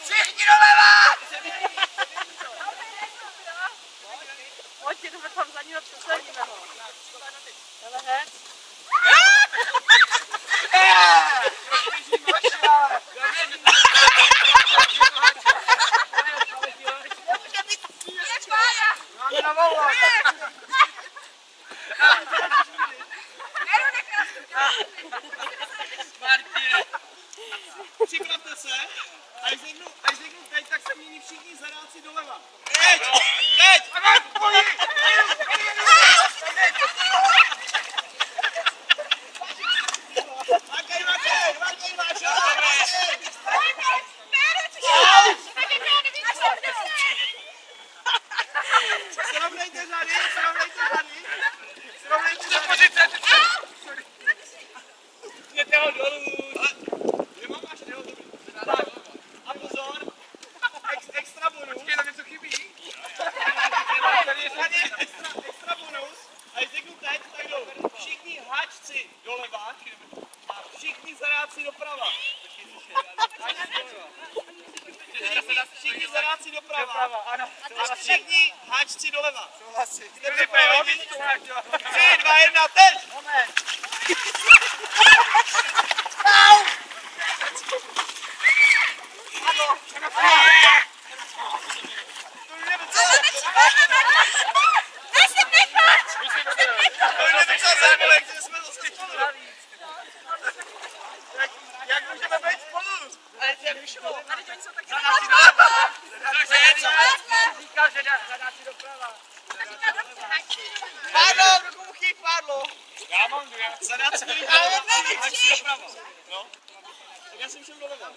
Všichni doleva! Pojď, jdeme tam za ním a přesledíme ho. Hele, hned. Nemůže být pája! Máme novou loď! Martine! Připravte se, až řeknu teď, tak se mění všichni zadáci doleva. Teď! Teď! Srovnejte řady, srovnejte řady. Srovnejte řady. Jděte ho dolů. Nemám až jeho dobrý. A pozor, extra bonus. Počkej, tam něco chybí. Extra bonus. A když řeknu teď, tak jdou všichni háčci doleva a všichni zadáci doprava. Všichni zadáci doprava a všichni háčci doleva. Jste připraveni? 3, 2, 1, teď! Moment. Ano. To jde docela zajímavé, že jsme to slyšeli. Jak můžeme být spolu? Ale jak vyšlo? Ale oni jsou taky Zadáci doleva. Říkal, že zadáci doprava. Pádlo, do komu chybí pádlo? Já mám 2. Zadáci doleva. Ale Háčci doprava. No. Tak já jsem šel doleva.